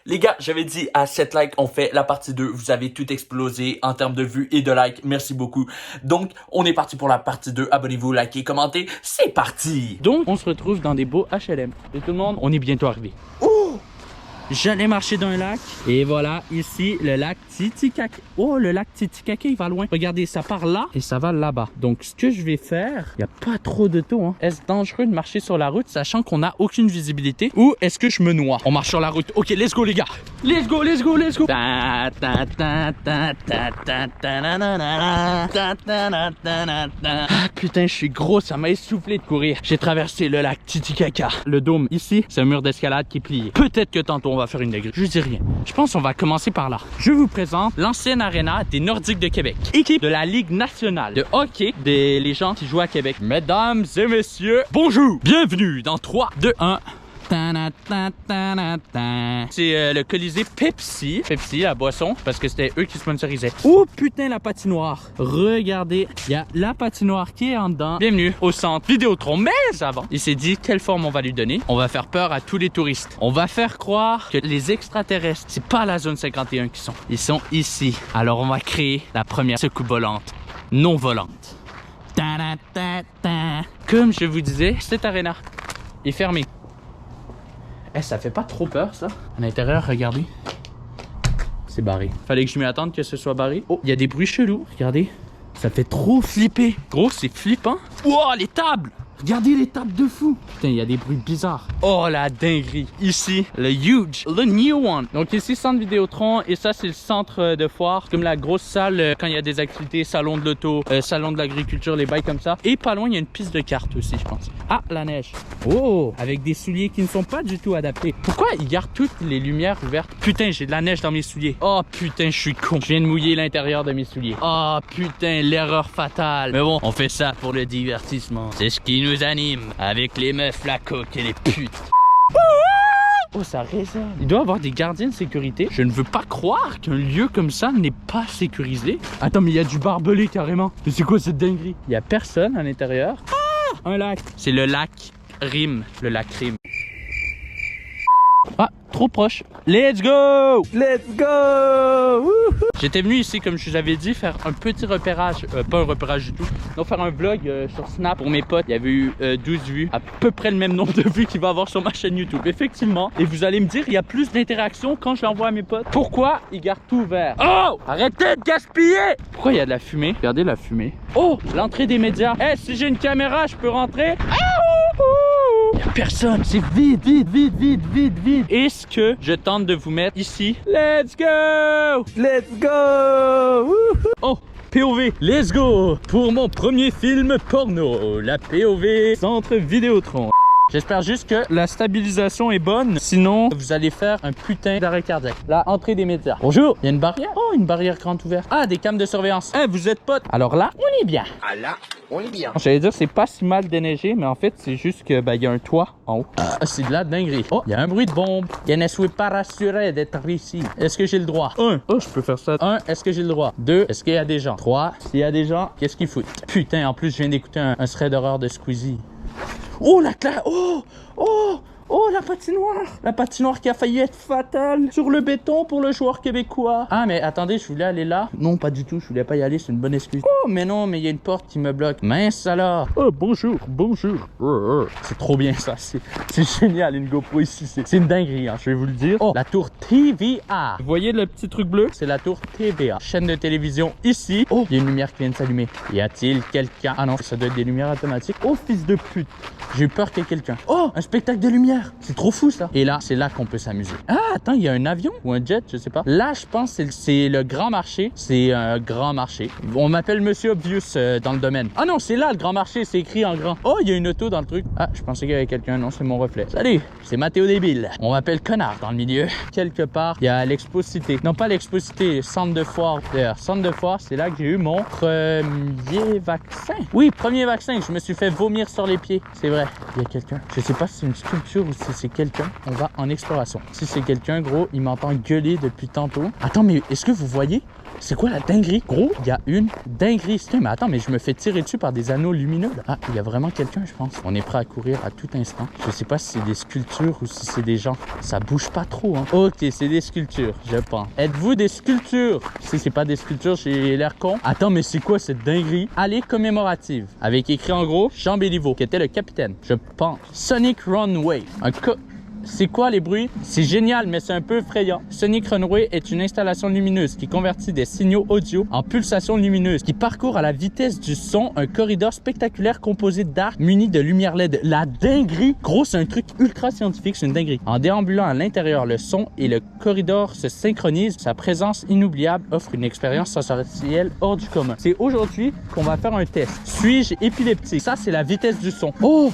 Les gars, j'avais dit à 7 likes, on fait la partie 2. Vous avez tout explosé en termes de vues et de likes. Merci beaucoup. Donc, on est parti pour la partie 2. Abonnez-vous, likez, commentez. C'est parti! Donc, on se retrouve dans des beaux HLM. Et tout le monde, on est bientôt arrivé. Oh! J'allais marcher dans un lac. Et voilà, ici, le lac Titicaca. Oh, le lac Titicaca, il va loin. Regardez, ça part là et ça va là-bas. Donc, ce que je vais faire, il n'y a pas trop de taux. Hein. Est-ce dangereux de marcher sur la route, sachant qu'on n'a aucune visibilité? Ou est-ce que je me noie? On marche sur la route. Ok, let's go, les gars. Let's go, let's go, let's go. Ah, putain, je suis gros, ça m'a essoufflé de courir. J'ai traversé le lac Titicaca. Le dôme, ici, c'est un mur d'escalade qui est plié. Peut-être que tantôt, on va faire une dinguerie. Je dis rien. Je pense qu'on va commencer par là. Je vous présente l'ancienne aréna des Nordiques de Québec. Équipe de la Ligue nationale de hockey des gens qui jouent à Québec. Mesdames et messieurs, bonjour. Bienvenue dans 3, 2, 1. C'est le Colisée Pepsi. Pepsi, la boisson, parce que c'était eux qui sponsorisaient. Oh putain, la patinoire. Regardez, il y a la patinoire qui est en dedans. Bienvenue au centre Vidéotron. Mais avant, il s'est dit quelle forme on va lui donner. On va faire peur à tous les touristes. On va faire croire que les extraterrestres, c'est pas la zone 51 qui sont. Ils sont ici. Alors on va créer la première secoupe volante non volante. Comme je vous disais, cette aréna est fermée. Eh, ça fait pas trop peur, ça? À l'intérieur, regardez. C'est barré. Fallait que je m'y attende que ce soit barré. Oh, il y a des bruits chelous. Regardez. Ça fait trop flipper. Gros, c'est flippant. Wow, les tables! Regardez les tables de fou. Putain, il y a des bruits bizarres. Oh, la dinguerie. Ici, le huge, le new one. Donc ici, centre Vidéotron. Et ça, c'est le centre de foire. Comme la grosse salle quand il y a des activités. Salon de l'auto, salon de l'agriculture, les bails comme ça. Et pas loin, il y a une piste de cartes aussi, je pense. Ah, la neige. Oh, avec des souliers qui ne sont pas du tout adaptés. Pourquoi ils gardent toutes les lumières ouvertes? Putain, j'ai de la neige dans mes souliers. Oh, putain, je suis con. Je viens de mouiller l'intérieur de mes souliers. Oh, putain, l'erreur fatale. Mais bon, on fait ça pour le divertissement. C'est ce qui nous anime avec les meufs, la coque et les putes. Oh, ça résonne. Il doit y avoir des gardiens de sécurité. Je ne veux pas croire qu'un lieu comme ça n'est pas sécurisé. Attends, mais il y a du barbelé carrément. Mais c'est quoi cette dinguerie? Il y a personne à l'intérieur. Ah, un lac. C'est le lac Rime. Le lac Rime. Ah, trop proche. Let's go! Let's go! J'étais venu ici, comme je vous avais dit, faire un petit repérage. Pas un repérage du tout. Donc faire un vlog sur Snap pour mes potes. Il y avait eu 12 vues. À peu près le même nombre de vues qu'il va avoir sur ma chaîne YouTube. Effectivement. Et vous allez me dire, il y a plus d'interaction quand je l'envoie à mes potes. Pourquoi ils gardent tout ouvert? Oh! Arrêtez de gaspiller! Pourquoi il y a de la fumée? Regardez la fumée. Oh! L'entrée des médias. Eh, si j'ai une caméra, je peux rentrer? Ah! Y'a personne, c'est vide, vide, vide, vide, vide, vide. Est-ce que je tente de vous mettre ici? Let's go! Let's go! Oh! POV, let's go! Pour mon premier film porno, la POV Centre Vidéotron. J'espère juste que la stabilisation est bonne. Sinon, vous allez faire un putain d'arrêt cardiaque. La entrée des médias. Bonjour. Il y a une barrière. Oh, une barrière grande ouverte. Ah, des cams de surveillance. Eh, vous êtes potes. Alors là, on est bien. Ah là, on est bien. J'allais dire, c'est pas si mal déneigé, mais en fait, c'est juste que, il y a un toit en haut. Ah, c'est de la dinguerie. Oh, il y a un bruit de bombe. Je ne suis pas rassuré d'être ici. Est-ce que j'ai le droit? 1. Oh, je peux faire ça. 1. Est-ce que j'ai le droit? 2. Est-ce qu'il y a des gens? 3. S'il y a des gens, qu'est-ce qu'ils foutent? Putain, en plus, je viens d'écouter un thread d'horreur de Squeezie. Oh, la classe! Oh! Oh! Oh, la patinoire! La patinoire qui a failli être fatale sur le béton pour le joueur québécois. Ah, mais attendez, je voulais aller là. Non, pas du tout, je voulais pas y aller, c'est une bonne excuse. Oh, mais non, mais il y a une porte qui me bloque. Mince alors! Oh, bonjour, bonjour. C'est trop bien ça, c'est génial, une GoPro ici. C'est une dinguerie, hein, je vais vous le dire. Oh, la tour TVA. Vous voyez le petit truc bleu? C'est la tour TVA. Chaîne de télévision ici. Oh, il y a une lumière qui vient de s'allumer. Y a-t-il quelqu'un? Ah non, ça doit être des lumières automatiques. Oh, fils de pute. J'ai eu peur qu'il y ait quelqu'un. Oh, un spectacle de lumière. C'est trop fou ça. Et là, c'est là qu'on peut s'amuser. Ah, attends, il y a un avion ou un jet, je sais pas. Là, je pense que c'est le grand marché. C'est un grand marché. On m'appelle Monsieur Obvious dans le domaine. Ah non, c'est là le grand marché, c'est écrit en grand. Oh, il y a une auto dans le truc. Ah, je pensais qu'il y avait quelqu'un. Non, c'est mon reflet. Salut, c'est Mathéo Débile. On m'appelle connard dans le milieu. Quelque part, il y a l'Expo Cité. Non, pas l'Expo Cité, centre de foire. D'ailleurs, centre de foire, c'est là que j'ai eu mon premier vaccin. Oui, premier vaccin. Je me suis fait vomir sur les pieds. C'est vrai. Il y a quelqu'un. Je sais pas si c'est une sculpture ou si c'est quelqu'un. On va en exploration. Si c'est quelqu'un, gros, il m'entend gueuler depuis tantôt. Attends, mais est-ce que vous voyez? C'est quoi la dinguerie? Gros, il y a une dinguerie ici. Mais attends, mais je me fais tirer dessus par des anneaux lumineux. Là. Ah, il y a vraiment quelqu'un, je pense. On est prêt à courir à tout instant. Je sais pas si c'est des sculptures ou si c'est des gens. Ça bouge pas trop, hein. Ok, c'est des sculptures, je pense. Êtes-vous des sculptures? Si c'est pas des sculptures, j'ai l'air con. Attends, mais c'est quoi cette dinguerie? Allée commémorative. Avec écrit en gros, Jean Béliveau, qui était le capitaine, je pense. Sonic Runway. C'est quoi les bruits? C'est génial, mais c'est un peu effrayant. Sonic Runway est une installation lumineuse qui convertit des signaux audio en pulsations lumineuses, qui parcourt à la vitesse du son un corridor spectaculaire composé d'arcs munis de lumière LED. La dinguerie! Gros, c'est un truc ultra scientifique, c'est une dinguerie. En déambulant à l'intérieur, le son et le corridor se synchronisent. Sa présence inoubliable offre une expérience sensorielle hors du commun. C'est aujourd'hui qu'on va faire un test. Suis-je épileptique? Ça, c'est la vitesse du son. Oh!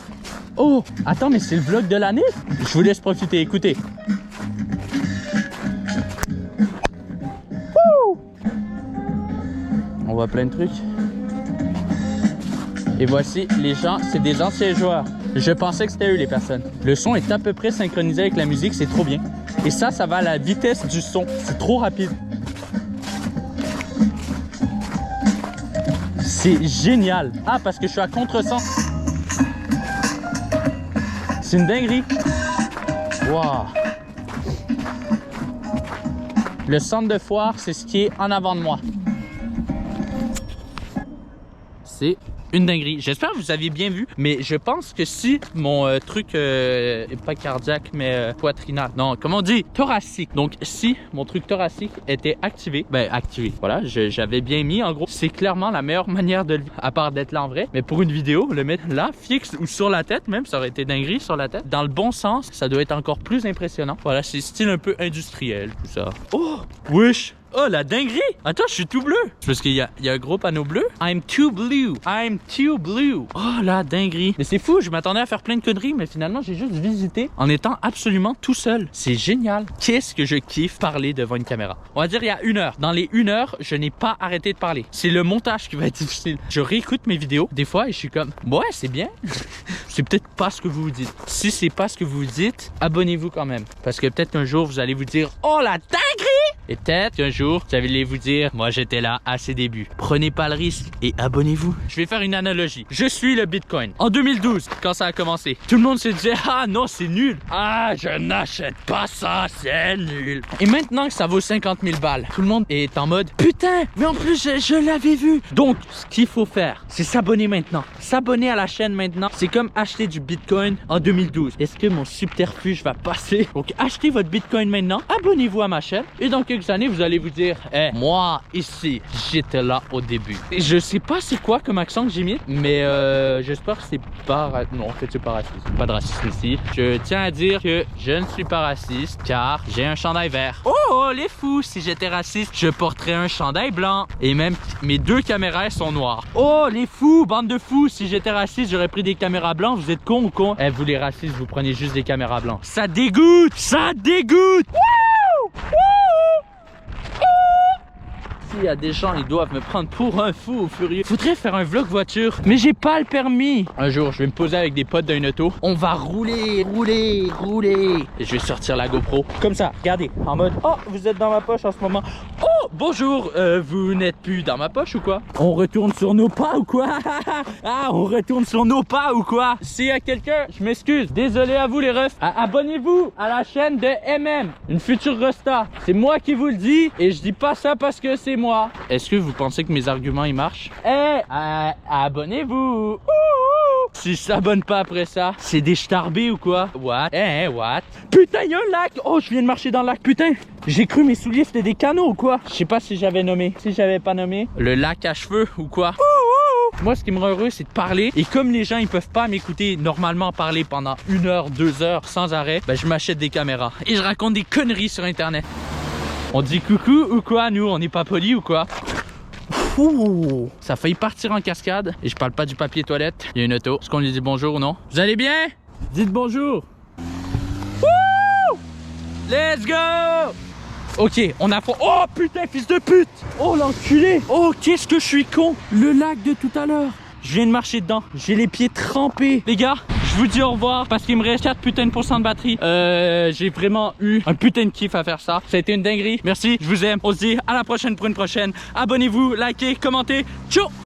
Oh! Attends, mais c'est le vlog de l'année? Je vous laisse profiter, écoutez. Wouh! On voit plein de trucs. Et voici les gens, c'est des anciens joueurs. Je pensais que c'était eux les personnes. Le son est à peu près synchronisé avec la musique, c'est trop bien. Et ça va à la vitesse du son. C'est trop rapide. C'est génial. Ah, parce que je suis à contresens. C'est une dinguerie. Wow. Le centre de foire, c'est ce qui est en avant de moi. C'est une dinguerie. J'espère que vous avez bien vu, mais je pense que si mon truc est pas cardiaque, mais poitrinal, non, comment on dit? Thoracique. Donc si mon truc thoracique était activé, voilà, j'avais bien mis, en gros, c'est clairement la meilleure manière de le vivre, à part d'être là en vrai, mais pour une vidéo, le mettre là, fixe ou sur la tête même, ça aurait été dinguerie sur la tête. Dans le bon sens, ça doit être encore plus impressionnant. Voilà, c'est style un peu industriel, tout ça. Oh, wesh! Oh, la dinguerie! Attends, je suis tout bleu. C'est parce qu'il y a un gros panneau bleu. I'm too blue. I'm too blue. Oh, la dinguerie. Mais c'est fou, je m'attendais à faire plein de conneries, mais finalement, j'ai juste visité en étant absolument tout seul. C'est génial. Qu'est-ce que je kiffe parler devant une caméra. On va dire il y a 1 heure. Dans les 1 heure, je n'ai pas arrêté de parler. C'est le montage qui va être difficile. Je réécoute mes vidéos des fois et je suis comme, ouais, c'est bien. C'est peut-être pas ce que vous vous dites. Si c'est pas ce que vous vous dites, abonnez-vous quand même. Parce que peut-être qu'un jour, vous allez vous dire, oh, la dinguerie! Et peut-être qu'un jour, j'allais vous dire, moi j'étais là à ses débuts. Prenez pas le risque et abonnez-vous. Je vais faire une analogie. Je suis le Bitcoin. En 2012, quand ça a commencé, tout le monde se disait, ah non, c'est nul. Ah, je n'achète pas ça, c'est nul. Et maintenant que ça vaut 50 000 balles, tout le monde est en mode, putain, mais en plus, je l'avais vu. Donc, ce qu'il faut faire, c'est s'abonner maintenant. S'abonner à la chaîne maintenant, c'est comme acheter du Bitcoin en 2012. Est-ce que mon subterfuge va passer? Donc, achetez votre Bitcoin maintenant, abonnez-vous à ma chaîne et dans quelques années, vous allez vous dire, hey, moi, ici, j'étais là au début. Et je sais pas c'est quoi comme accent que j'ai mis, mais j'espère que c'est pas... Non, en fait, c'est pas raciste. Pas de racisme ici. Je tiens à dire que je ne suis pas raciste, car j'ai un chandail vert. Oh, les fous! Si j'étais raciste, je porterais un chandail blanc. Et même, mes 2 caméras sont noires. Oh, les fous! Bande de fous! Si j'étais raciste, j'aurais pris des caméras blancs. Vous êtes cons ou con? Eh, vous les racistes, vous prenez juste des caméras blancs. Ça dégoûte! Ça dégoûte! Wouh! Wouh! S'il y a des gens, ils doivent me prendre pour un fou ou furieux. Faudrait faire un vlog voiture, mais j'ai pas le permis. Un jour, je vais me poser avec des potes dans une auto. On va rouler. Et je vais sortir la GoPro. Comme ça, regardez, en mode, oh, vous êtes dans ma poche en ce moment. Oh, bonjour, vous n'êtes plus dans ma poche ou quoi? On retourne sur nos pas ou quoi? Ah, on retourne sur nos pas ou quoi? S'il y a quelqu'un, je m'excuse. Désolé à vous les refs. Abonnez-vous à la chaîne de MM, une future Rosta. C'est moi qui vous le dis et je dis pas ça parce que c'est moi. Est-ce que vous pensez que mes arguments ils marchent? Abonnez-vous. Si je s'abonne pas après ça, c'est des starbés ou quoi? What? What? Putain, il y a un lac! Oh, je viens de marcher dans le lac, putain! J'ai cru mes souliers c'était des canaux ou quoi? Je sais pas si j'avais nommé. Si j'avais pas nommé. Le lac à cheveux ou quoi? Moi, ce qui me rend heureux, c'est de parler. Et comme les gens, ils peuvent pas m'écouter normalement parler pendant 1 heure, 2 heures sans arrêt, ben, je m'achète des caméras. Et je raconte des conneries sur Internet. On dit coucou ou quoi, nous? On n'est pas polis ou quoi? Ouh, ça a failli partir en cascade. Et je parle pas du papier toilette. Il y a une auto. Est-ce qu'on lui dit bonjour ou non? Vous allez bien? Dites bonjour. Wouh! Let's go! Ok, on a... Oh putain, fils de pute! Oh l'enculé! Oh, qu'est-ce que je suis con! Le lac de tout à l'heure. Je viens de marcher dedans. J'ai les pieds trempés. Les gars, je Je vous dis au revoir parce qu'il me reste 4 putains de % de batterie. J'ai vraiment eu un putain de kiff à faire ça. Ça a été une dinguerie. Merci, je vous aime. On se dit à la prochaine pour une prochaine. Abonnez-vous, likez, commentez. Ciao!